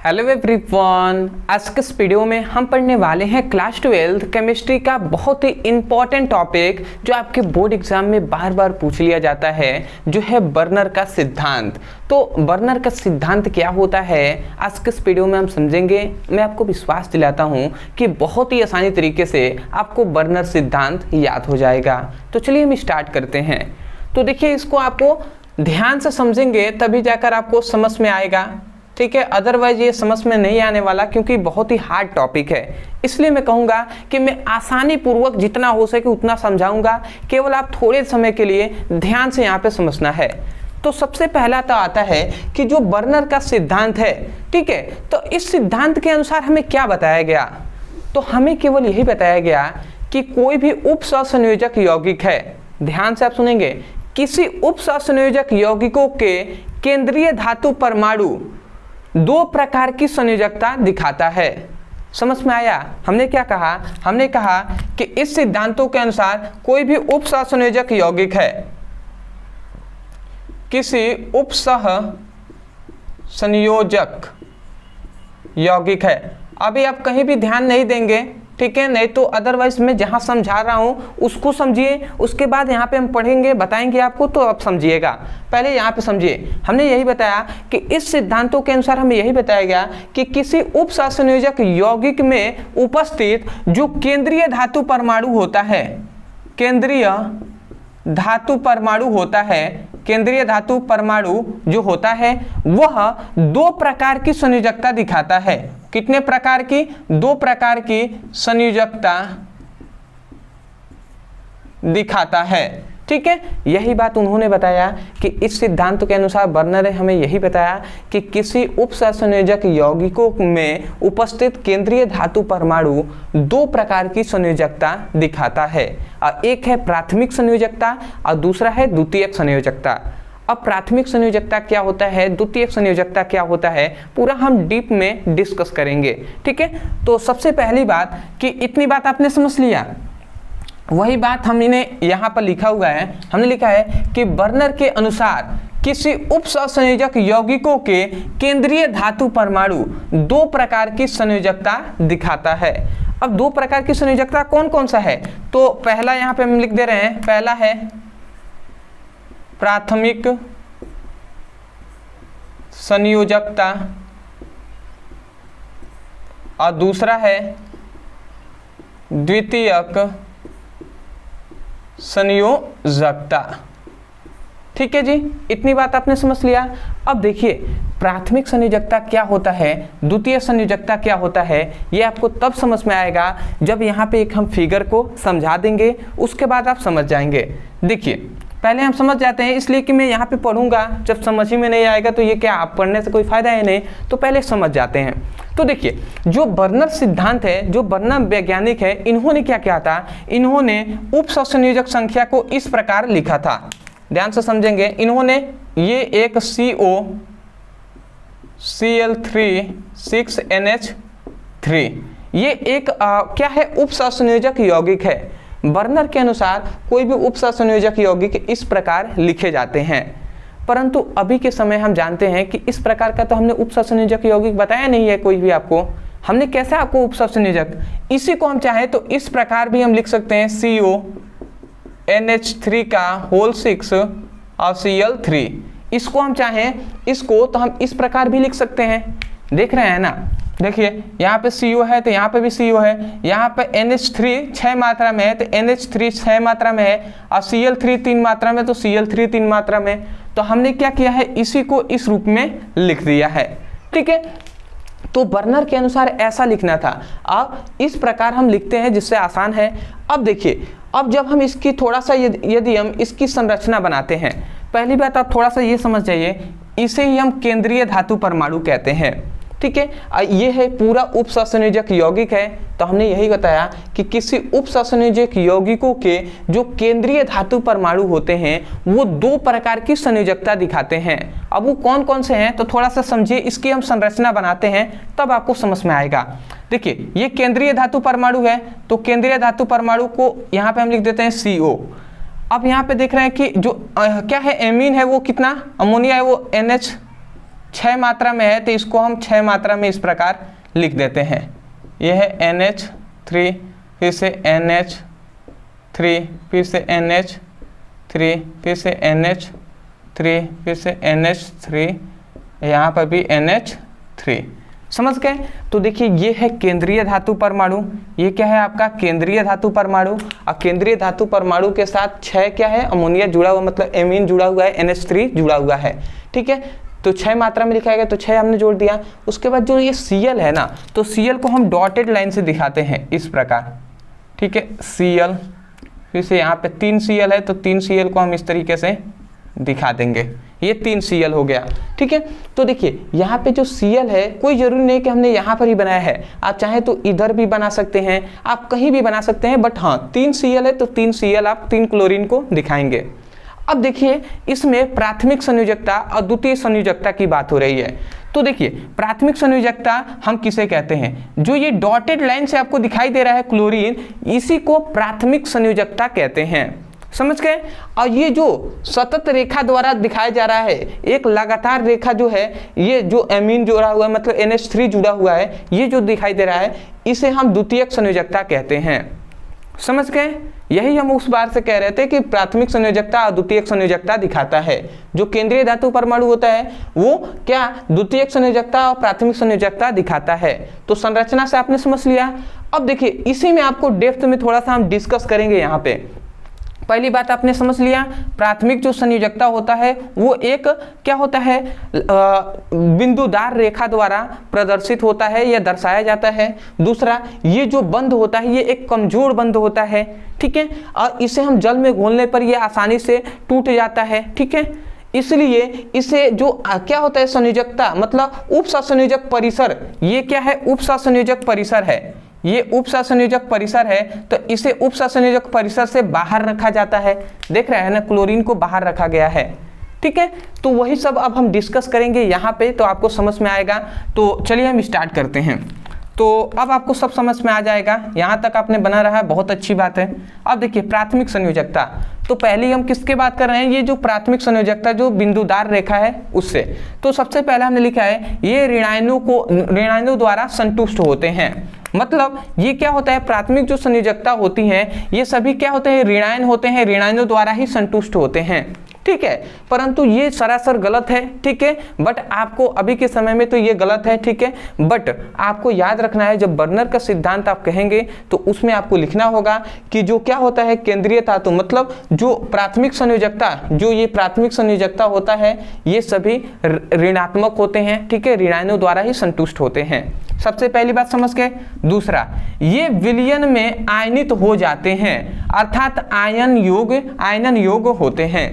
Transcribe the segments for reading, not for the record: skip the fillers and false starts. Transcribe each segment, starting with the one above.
Hello everyone, आज के इस वीडियो में हम पढ़ने वाले हैं क्लास 12 केमिस्ट्री का बहुत ही इंपॉर्टेंट टॉपिक जो आपके बोर्ड एग्जाम में बार बार पूछ लिया जाता है, जो है बर्नर का सिद्धांत। तो बर्नर का सिद्धांत क्या होता है आज के इस वीडियो में हम समझेंगे। मैं आपको विश्वास दिलाता हूँ कि बहुत ही आसानी तरीके से आपको बर्नर सिद्धांत याद हो जाएगा। तो चलिए हम स्टार्ट करते हैं। तो देखिए, इसको आपको ध्यान से समझेंगे तभी जाकर आपको समझ में आएगा, ठीक है। अदरवाइज ये समझ में नहीं आने वाला, क्योंकि बहुत ही हार्ड टॉपिक है। इसलिए मैं कहूँगा कि मैं आसानी पूर्वक जितना हो सके उतना समझाऊंगा, केवल आप थोड़े समय के लिए ध्यान से यहाँ पे समझना है। तो सबसे पहला तो आता है कि जो बर्नर का सिद्धांत है, ठीक है, तो इस सिद्धांत के अनुसार हमें क्या बताया गया। तो हमें केवल यही बताया गया कि कोई भी उपसंयोजक यौगिक है, ध्यान से आप सुनेंगे, किसी उपसंयोजक यौगिकों के केंद्रीय धातु परमाणु दो प्रकार की संयोजकता दिखाता है। समझ में आया? हमने क्या कहा? हमने कहा कि इस सिद्धांतों के अनुसार कोई भी उपसंयोजक यौगिक है, किसी उपसंयोजक यौगिक है। अभी आप कहीं भी ध्यान नहीं देंगे, ठीक है, नहीं तो अदरवाइज मैं जहां समझा रहा हूं उसको समझिए, उसके बाद यहाँ पे हम पढ़ेंगे, बताएंगे आपको, तो आप समझिएगा। पहले यहाँ पे समझिए। हमने यही बताया कि इस सिद्धांतों के अनुसार हमें यही बताया गया कि किसी उपसंयोजक यौगिक में उपस्थित जो केंद्रीय धातु परमाणु होता है, केंद्रीय धातु परमाणु होता है, केंद्रीय धातु परमाणु जो होता है वह दो प्रकार की संयोजकता दिखाता है। कितने प्रकार की? दो प्रकार की संयोजकता दिखाता है, ठीक है। यही बात उन्होंने बताया कि इस सिद्धांत के अनुसार बर्नर ने हमें यही बताया कि किसी उपसंयोजक यौगिकों में उपस्थित केंद्रीय धातु परमाणु दो प्रकार की संयोजकता दिखाता है। एक है प्राथमिक संयोजकता और दूसरा है द्वितीयक संयोजकता। अब प्राथमिक संयोजकता क्या होता है, द्वितीयक संयोजकता क्या होता है, पूरा हम डीप में डिस्कस करेंगे, ठीक है। तो सबसे पहली बात कि इतनी बात आपने समझ लिया, वही बात हमने यहाँ पर लिखा हुआ है। हमने लिखा है कि बर्नर के अनुसार किसी उपसंयोजक यौगिकों के केंद्रीय धातु परमाणु दो प्रकार की संयोजकता दिखाता है। अब दो प्रकार की संयोजकता कौन कौन सा है? तो पहला यहाँ पे हम लिख दे रहे हैं, पहला है प्राथमिक संयोजकता और दूसरा है द्वितीयक संयोजकता, ठीक है जी। इतनी बात आपने समझ लिया। अब देखिए, प्राथमिक संयोजकता क्या होता है, द्वितीय संयोजकता क्या होता है, ये आपको तब समझ में आएगा जब यहाँ पे एक हम फिगर को समझा देंगे, उसके बाद आप समझ जाएंगे। देखिए, पहले हम समझ जाते हैं, इसलिए कि मैं यहाँ पे पढ़ूंगा, जब समझ ही में नहीं आएगा तो ये क्या, आप पढ़ने से कोई फायदा है नहीं, तो पहले समझ जाते हैं। तो देखिए, जो बर्नर सिद्धांत है, जो बर्नर वैज्ञानिक है, इन्होंने क्या किया था, इन्होंने उपसंयोजक संख्या को इस प्रकार लिखा था। ध्यान से समझेंगे। इन्होंने ये एक COCl3 6NH3 ये एक क्या है, उपसंयोजक यौगिक है। बर्नर के अनुसार कोई भी उपसंयोजक यौगिक इस प्रकार लिखे जाते हैं, परंतु अभी के समय हम जानते हैं कि इस प्रकार का तो हमने उपसंयोजक यौगिक बताया नहीं है कोई भी आपको। हमने कैसे आपको उपसंयोजक, इसी को हम चाहे तो इस प्रकार भी हम लिख सकते हैं, CONH3 का होल 6 और Cl3। इसको हम चाहें, इसको तो हम इस प्रकार भी लिख सकते हैं। देख रहे हैं ना, देखिए यहाँ पे CO है तो यहाँ पे भी CO है, यहाँ पे NH3 6 मात्रा में है तो NH3 6 मात्रा में है, और Cl3 3 मात्रा में तो Cl3 3 मात्रा में। तो हमने क्या किया है, इसी को इस रूप में लिख दिया है, ठीक है। तो बर्नर के अनुसार ऐसा लिखना था। अब इस प्रकार हम लिखते हैं जिससे आसान है। अब देखिए, अब जब हम इसकी थोड़ा सा यदि हम इसकी संरचना बनाते हैं, पहली बात आप थोड़ा सा ये समझ जाइए, इसे ही हम केंद्रीय धातु परमाणु कहते हैं, ठीक है। ये है पूरा उपसंयोजक यौगिक है। तो हमने यही बताया कि किसी उपसंयोजक यौगिकों के जो केंद्रीय धातु परमाणु होते हैं वो दो प्रकार की संयोजकता दिखाते हैं। अब वो कौन कौन से हैं तो थोड़ा सा समझिए, इसकी हम संरचना बनाते हैं तब आपको समझ में आएगा। देखिए, ये केंद्रीय धातु परमाणु है, तो केंद्रीय धातु परमाणु को यहाँ पे हम लिख देते हैं CO। अब यहाँ पे देख रहे हैं कि जो क्या है, एमीन है वो कितना, अमोनिया है वो NH 6 मात्रा में है तो इसको हम 6 मात्रा में इस प्रकार लिख देते हैं। यह है NH3, फिर से NH3, फिर से NH3, फिर से NH3, फिर से NH3, यहाँ पर भी NH3। समझ गए? तो देखिए ये है केंद्रीय धातु परमाणु, ये क्या है आपका केंद्रीय धातु परमाणु, और केंद्रीय धातु परमाणु के साथ 6 क्या है अमोनिया जुड़ा हुआ, मतलब एमीन जुड़ा हुआ है, NH3 जुड़ा हुआ है। ठीक है, तो 6 मात्रा में लिखा गया तो 6 हमने जोड़ दिया। उसके बाद जो ये Cl है ना, तो Cl को हम डॉटेड लाइन से दिखाते हैं इस प्रकार। ठीक है, Cl, फिर से यहाँ पे 3 Cl है तो 3 Cl को हम इस तरीके से दिखा देंगे, ये 3 Cl हो गया। ठीक है, तो देखिए यहाँ पे जो Cl है कोई जरूरी नहीं कि हमने यहाँ पर ही बनाया है, आप चाहे तो इधर भी बना सकते हैं, आप कहीं भी बना सकते हैं, बट हाँ 3 Cl है तो 3 Cl आप 3 क्लोरीन को दिखाएंगे। अब देखिए इसमें प्राथमिक संयोजकता और द्वितीय संयोजकता की बात हो रही है। तो देखिए प्राथमिक संयोजकता हम किसे कहते हैं, जो ये डॉटेड लाइन से आपको दिखाई दे रहा है क्लोरीन, इसी को प्राथमिक संयोजकता कहते हैं। समझ गए? और ये जो सतत रेखा द्वारा दिखाया जा रहा है, एक लगातार रेखा जो है, ये जो एमीन जुड़ा हुआ है मतलब NH3 जुड़ा हुआ है, ये जो दिखाई दे रहा है, इसे हम द्वितीयक संयोजकता कहते हैं। समझ गए? यही हम उस बार से कह रहे थे कि प्राथमिक संयोजकता और द्वितीयक संयोजकता दिखाता है। जो केंद्रीय धातु परमाणु होता है वो क्या द्वितीयक संयोजकता और प्राथमिक संयोजकता दिखाता है। तो संरचना से आपने समझ लिया। अब देखिए इसी में आपको डेप्थ में थोड़ा सा हम डिस्कस करेंगे। यहाँ पे पहली बात आपने समझ लिया, प्राथमिक जो संयोजकता होता है वो एक क्या होता है, बिंदुदार रेखा द्वारा प्रदर्शित होता है या दर्शाया जाता है। दूसरा, ये जो बंध होता है ये एक कमजोर बंध होता है। ठीक है, और इसे हम जल में घोलने पर ये आसानी से टूट जाता है। ठीक है, इसलिए इसे जो क्या होता है संयोजकता मतलब उपसंयोजक परिसर, ये क्या है उपसंयोजक परिसर है, ये उपसंयोजक परिसर है, तो इसे उपसंयोजक परिसर से बाहर रखा जाता है। देख रहे हैं ना, क्लोरीन को बाहर रखा गया है। ठीक है, तो वही सब अब हम डिस्कस करेंगे यहाँ पे, तो आपको समझ में आएगा। तो चलिए हम स्टार्ट करते हैं। तो अब आपको सब समझ में आ जाएगा, यहाँ तक आपने बना रहा है, बहुत अच्छी बात है। अब देखिए प्राथमिक संयोजकता, तो पहले हम किसके बात कर रहे हैं, ये जो प्राथमिक संयोजकता जो बिंदुदार रेखा है उससे। तो सबसे पहले हमने लिखा है ये ऋणायनों द्वारा संतुष्ट होते हैं। मतलब ये क्या होता है, प्राथमिक जो संयोजकता होती है ये सभी क्या होते हैं, ऋणायन होते हैं, ऋणायनों द्वारा ही संतुष्ट होते हैं। ठीक है, परंतु ये सरासर गलत है। ठीक है, बट आपको अभी के समय में तो ये गलत है। ठीक है, बट आपको याद रखना है, जब बर्नर का सिद्धांत आप कहेंगे तो उसमें आपको लिखना होगा कि जो क्या होता है केंद्रीय धातु मतलब जो प्राथमिक संयोजकता, जो ये प्राथमिक संयोजकता होता है ये सभी ऋणात्मक होते हैं। ठीक है, ऋणायनों द्वारा ही संतुष्ट होते हैं। सबसे पहली बात समझ गए। दूसरा, ये विलयन में आयनित हो जाते हैं, अर्थात आयनन योग होते हैं।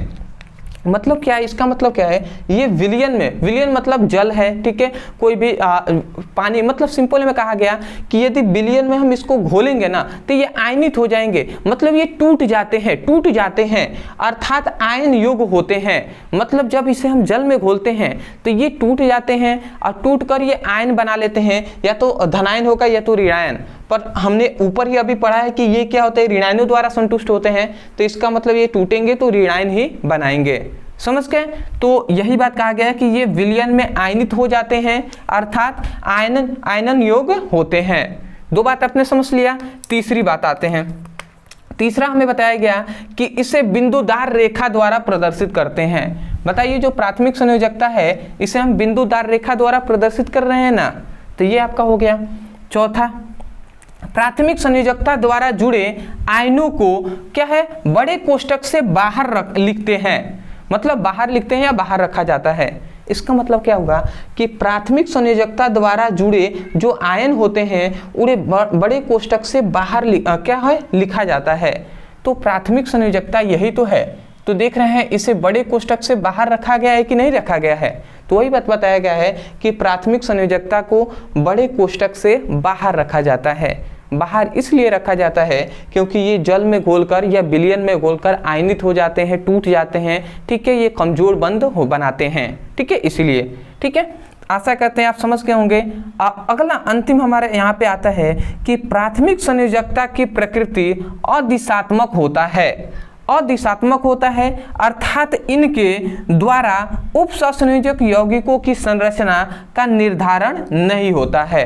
मतलब क्या है, इसका मतलब क्या है, ये विलयन में, विलयन मतलब जल है। ठीक है, कोई भी पानी, मतलब सिंपल में कहा गया कि यदि विलयन में हम इसको घोलेंगे ना तो ये आयनित हो जाएंगे, मतलब ये टूट जाते हैं अर्थात आयन योग होते हैं। मतलब जब इसे हम जल में घोलते हैं तो ये टूट जाते हैं और टूट कर ये आयन बना लेते हैं, या तो धनायन होगा या तो ऋणायन। पर हमने ऊपर ही अभी पढ़ा है कि ये क्या होता है, ऋणायनों द्वारा संतुष्ट होते हैं, तो इसका मतलब ये टूटेंगे तो ऋणायन ही बनाएंगे। समझ गए? तो यही बात कहा गया है कि ये विलयन में आयनित हो जाते हैं अर्थात आयनन योग होते हैं। दो बात आपने समझ लिया। तीसरी बात आते हैं। तीसरा हमें बताया गया कि इसे बिंदुदार रेखा द्वारा प्रदर्शित करते हैं। बताइए जो प्राथमिक संयोजकता है इसे हम बिंदुदार रेखा द्वारा प्रदर्शित कर रहे हैं ना, तो ये आपका हो गया। चौथा, प्राथमिक संयोजकता द्वारा जुड़े आयनों को क्या है, बड़े कोष्टक से बाहर लिखते हैं। मतलब बाहर लिखते हैं या बाहर रखा जाता है। इसका मतलब क्या होगा कि प्राथमिक संयोजकता द्वारा जुड़े जो आयन होते हैं उन्हें बड़े कोष्टक से बाहर क्या है, लिखा जाता है। तो प्राथमिक संयोजकता यही तो है। तो देख रहे हैं इसे बड़े कोष्टक से बाहर रखा गया है कि नहीं रखा गया है। तो वही बात बताया गया है कि प्राथमिक संयोजकता को बड़े कोष्टक से बाहर रखा जाता है। बाहर इसलिए रखा जाता है क्योंकि ये जल में घोलकर या विलयन में घोलकर आयनित हो जाते हैं, टूट जाते हैं। ठीक है, ये कमजोर बंध बनाते हैं। ठीक है, इसलिए। ठीक है, आशा करते हैं आप समझ गए होंगे। अगला अंतिम हमारे यहाँ पे आता है कि प्राथमिक संयोजकता की प्रकृति अदिशात्मक होता है। अदिशात्मक होता है, अर्थात इनके द्वारा उप सहसंयोजक यौगिकों की संरचना का निर्धारण नहीं होता है।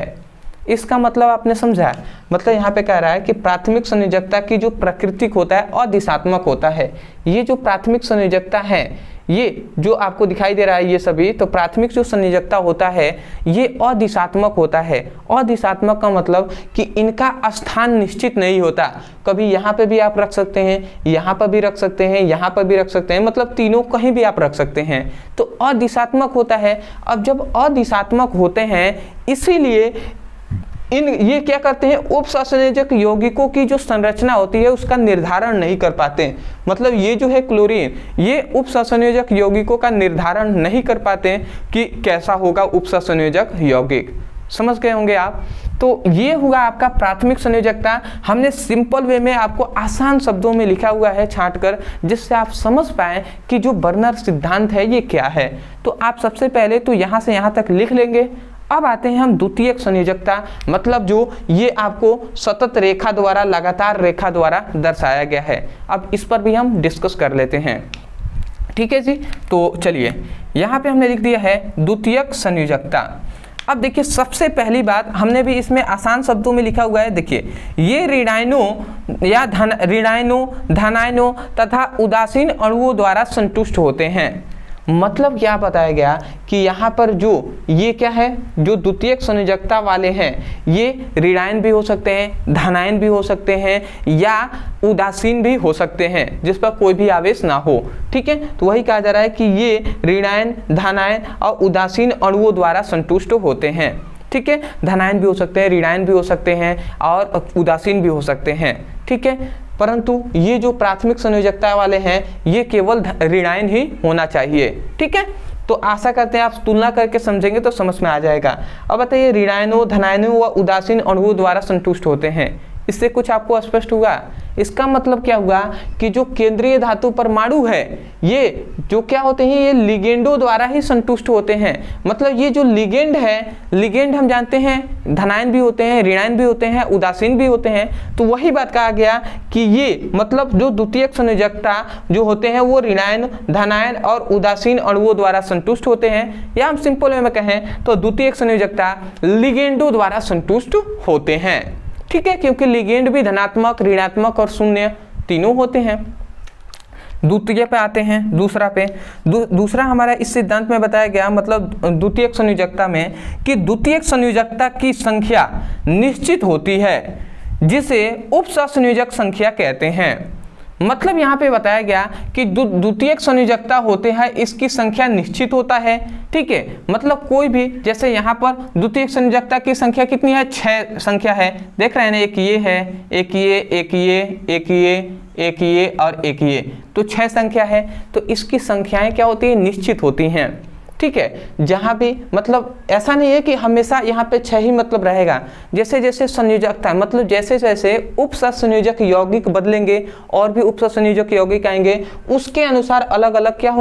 इसका मतलब आपने समझा, मतलब यहाँ पे कह रहा है कि प्राथमिक संयोजकता की जो प्राकृतिक होता है अदिशात्मक होता है। ये जो प्राथमिक संयोजकता है, ये जो आपको दिखाई दे रहा है ये सभी, तो प्राथमिक जो संयोजकता होता है ये अदिशात्मक होता है। अदिशात्मक का मतलब कि इनका स्थान निश्चित नहीं होता, कभी यहाँ पे भी आप रख सकते हैं, यहाँ पर भी रख सकते हैं, यहाँ पर भी रख सकते हैं, मतलब तीनों कहीं भी आप रख सकते हैं, तो अदिशात्मक होता है। अब जब अदिशात्मक होते हैं, इसीलिए ये क्या करते हैं, उप सहसंयोजक यौगिकों की जो संरचना होती है उसका निर्धारण नहीं कर पाते। मतलब ये जो है क्लोरीन, ये उप सहसंयोजक यौगिकों का निर्धारण नहीं कर पाते कि कैसा होगा उप सहसंयोजक यौगिक। समझ गए होंगे आप। तो ये हुआ आपका प्राथमिक संयोजकता। हमने सिंपल वे में आपको आसान शब्दों में लिखा हुआ है छांट कर, जिससे आप समझ पाए कि जो बर्नर सिद्धांत है ये क्या है। तो आप सबसे पहले तो यहाँ से यहाँ तक लिख लेंगे। अब आते हैं हम द्वितीयक संयोजकता, मतलब जो ये आपको सतत रेखा द्वारा, लगातार रेखा द्वारा दर्शाया गया है। अब इस पर भी हम डिस्कस कर लेते हैं, ठीक है जी। तो चलिए यहाँ पे हमने लिख दिया है द्वितीयक संयोजकता। अब देखिए सबसे पहली बात, हमने भी इसमें आसान शब्दों में लिखा हुआ है, देखिए ये ऋणायनों या ऋणायनों, धनायनों तथा उदासीन अणुओं द्वारा संतुष्ट होते हैं। मतलब क्या बताया गया कि यहाँ पर जो ये क्या है, जो द्वितीयक संयोजकता वाले हैं ये ऋणायन भी हो सकते हैं, धनायन भी हो सकते हैं, या उदासीन भी हो सकते हैं, जिस पर कोई भी आवेश ना हो, ठीक है। तो वही कहा जा रहा है कि ये ऋणायन, धनायन और उदासीन अणुओं द्वारा संतुष्ट होते हैं, ठीक है। धनायन भी हो सकते हैं, ऋणायन भी हो सकते हैं और उदासीन भी हो सकते हैं, ठीक है। परंतु ये जो प्राथमिक संयोजकता वाले हैं ये केवल ऋणायन ही होना चाहिए, ठीक है। तो आशा करते हैं आप तुलना करके समझेंगे तो समझ में आ जाएगा। अब बताइए ऋणायनों, धनायनों व उदासीन अणुओं द्वारा संतुष्ट होते हैं, इससे कुछ आपको स्पष्ट हुआ। इसका मतलब क्या हुआ कि जो केंद्रीय धातु परमाणु है ये जो क्या होते हैं, ये लिगेंडों द्वारा ही संतुष्ट होते हैं। मतलब ये जो लिगेंड है, लिगेंड हम जानते हैं धनायन भी होते हैं, ऋणायन भी होते हैं, उदासीन भी होते हैं। तो वही बात कहा गया कि ये मतलब जो द्वितीयक संयोजकता जो होते हैं वो ऋणायन, धनायन और उदासीन अणुओं द्वारा संतुष्ट होते हैं, या हम सिंपल वे में कहें तो द्वितीयक संयोजकता लिगेंडों द्वारा संतुष्ट होते हैं, ठीक है। क्योंकि लिगेंड भी धनात्मक, ऋणात्मक और शून्य तीनों होते हैं। द्वितीय पे आते हैं, दूसरा पे। दूसरा हमारा इस सिद्धांत में बताया गया, मतलब द्वितीयक संयोजकता में, कि द्वितीयक संयोजकता की संख्या निश्चित होती है जिसे उप सहसंयोजक संख्या कहते हैं। मतलब यहाँ पे बताया गया कि द्वितीयक संयोजकता होते हैं इसकी संख्या निश्चित होता है, ठीक है। मतलब कोई भी, जैसे यहाँ पर द्वितीयक संयोजकता की संख्या कितनी है, 6 संख्या है, देख रहे हैं ना, एक ये है, एक ये, एक ये, एक ये, एक ये और एक ये, तो 6 संख्या है। तो इसकी संख्याएं क्या होती है, निश्चित होती हैं, ठीक है। जहाँ भी मतलब ऐसा नहीं है कि हमेशा यहाँ पे 6 ही मतलब रहेगा, जैसे जैसे संयोजकता मतलब जैसे जैसे उप सहसंयोजक यौगिक बदलेंगे और भी उप सहसंयोजक यौगिक आएंगे, उसके अनुसार अलग अलग क्या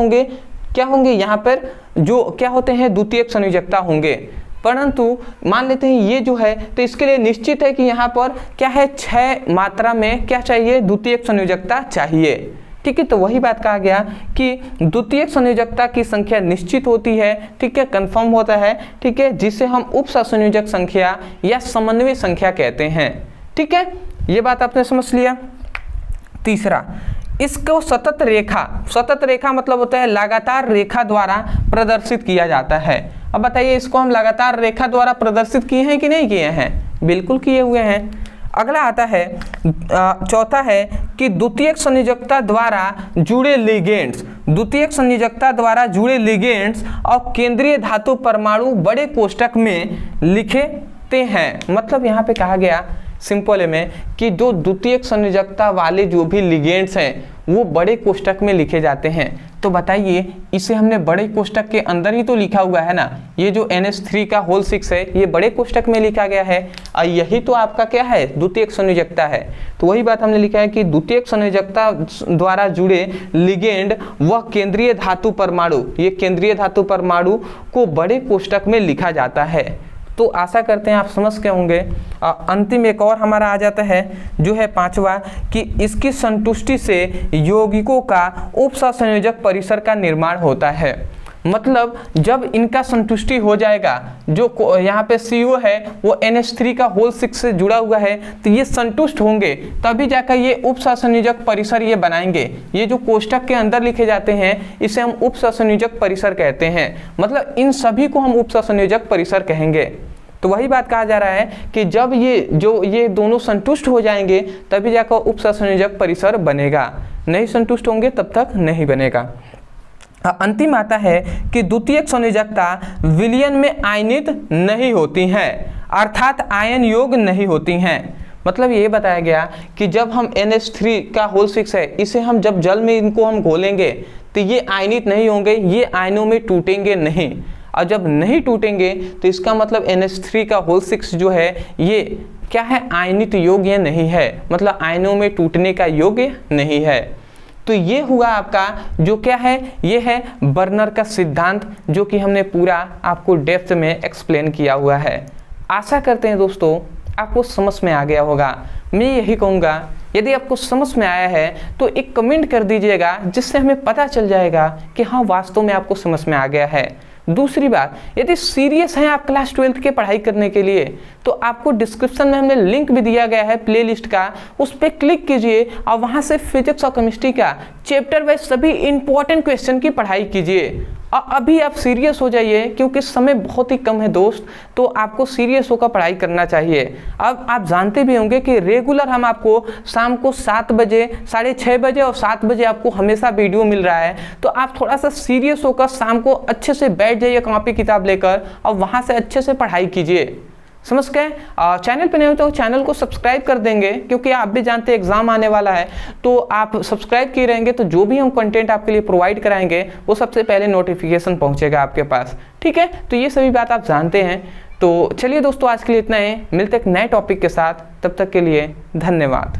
होंगे यहाँ पर जो क्या होते हैं द्वितीयक संयोजकता होंगे। परंतु मान लेते हैं ये जो है, तो इसके लिए निश्चित है कि यहाँ पर क्या है, 6 मात्रा में क्या चाहिए, द्वितीयक संयोजकता चाहिए, ठीक है। तो वही बात कहा गया कि द्वितीयक संयोजकता की संख्या निश्चित होती है, ठीक है, कंफर्म होता है, ठीक है, जिसे हम उप सहसंयोजक संख्या या समन्वय संख्या कहते हैं, ठीक है। ये बात आपने समझ लिया। तीसरा, इसको सतत रेखा मतलब होता है लगातार रेखा द्वारा प्रदर्शित किया जाता है। अब बताइए इसको हम लगातार रेखा द्वारा प्रदर्शित किए हैं कि नहीं किए हैं, बिल्कुल किए हुए हैं। अगला आता है चौथा है कि द्वितीयक संयोजकता द्वारा जुड़े लिगेंड्स, द्वितीयक संयोजकता द्वारा जुड़े लिगेंड्स और केंद्रीय धातु परमाणु बड़े कोष्ठक में लिखते हैं। मतलब यहाँ पे कहा गया सिंपल में कि जो द्वितीयक संयोजकता वाले जो भी लिगेंड्स हैं वो बड़े कोष्ठक में लिखे जाते हैं। तो बताइए इसे हमने बड़े कोष्ठक के अंदर ही तो लिखा हुआ है ना, ये जो NH3 का होल 6 है ये बड़े कोष्ठक में लिखा गया है और यही तो आपका क्या है, द्वितीयक संयोजकता है। तो वही बात हमने लिखा है कि द्वितीयक संयोजकता द्वारा जुड़े लिगेंड वह केंद्रीय धातु परमाणु, ये केंद्रीय धातु परमाणु को बड़े कोष्ठक में लिखा जाता है। तो आशा करते हैं आप समझ के होंगे। अंतिम एक और हमारा आ जाता है जो है 5वां कि इसकी संतुष्टि से यौगिकों का उपसंयोजक परिसर का निर्माण होता है। मतलब जब इनका संतुष्टि हो जाएगा, जो यहाँ पे CO है वो NH3 का होल 6 से जुड़ा हुआ है, तो ये संतुष्ट होंगे तभी जाकर ये उपसंयोजक परिसर ये बनाएंगे। ये जो कोष्ठक के अंदर लिखे जाते हैं इसे हम उपसंयोजक परिसर कहते हैं। मतलब इन सभी को हम उपसंयोजक परिसर कहेंगे। तो वही बात कहा जा रहा है कि जब ये दोनों संतुष्ट हो जाएंगे तभी जाकर उपसंयोजक परिसर बनेगा, नहीं संतुष्ट होंगे तब तक नहीं बनेगा। अंतिम आता है कि द्वितीयक संयोजकता विलयन में आयनित नहीं होती हैं, अर्थात आयन योग नहीं होती हैं। मतलब ये बताया गया कि जब हम NH3 का होल 6 है, इसे हम जब जल में इनको हम घोलेंगे तो ये आयनित नहीं होंगे, ये आयनों में टूटेंगे नहीं। और जब नहीं टूटेंगे तो इसका मतलब NH3 का होल 6 जो है ये क्या है, आयनित योग्य नहीं है, मतलब आयनों में टूटने का योग्य नहीं है। तो ये हुआ आपका जो क्या है, ये है बर्नर का सिद्धांत, जो कि हमने पूरा आपको डेप्थ में एक्सप्लेन किया हुआ है। आशा करते हैं दोस्तों आपको समझ में आ गया होगा। मैं यही कहूँगा यदि आपको समझ में आया है तो एक कमेंट कर दीजिएगा, जिससे हमें पता चल जाएगा कि हाँ वास्तव में आपको समझ में आ गया है। दूसरी बात, यदि सीरियस हैं आप क्लास 12th के पढ़ाई करने के लिए तो आपको डिस्क्रिप्शन में हमने लिंक भी दिया गया है प्लेलिस्ट का, उस पर क्लिक कीजिए और वहां से फिजिक्स और केमिस्ट्री का चैप्टर वाइज सभी इंपॉर्टेंट क्वेश्चन की पढ़ाई कीजिए। और अभी आप सीरियस हो जाइए क्योंकि समय बहुत ही कम है दोस्त, तो आपको सीरियस होकर पढ़ाई करना चाहिए। अब आप जानते भी होंगे कि रेगुलर हम आपको शाम को 7 बजे, 6:30 बजे और 7 बजे आपको हमेशा वीडियो मिल रहा है। तो आप थोड़ा सा सीरियस होकर शाम को अच्छे से बैठ जाइए कॉपी किताब लेकर और वहाँ से अच्छे से पढ़ाई कीजिए। समझ गए? चैनल पे नहीं हो तो चैनल को सब्सक्राइब कर देंगे, क्योंकि आप भी जानते हैं एग्जाम आने वाला है। तो आप सब्सक्राइब किए रहेंगे तो जो भी हम कंटेंट आपके लिए प्रोवाइड कराएंगे वो सबसे पहले नोटिफिकेशन पहुंचेगा आपके पास। ठीक है, तो ये सभी बात आप जानते हैं। तो चलिए दोस्तों, आज के लिए इतना ही, मिलते एक नए टॉपिक के साथ, तब तक के लिए धन्यवाद।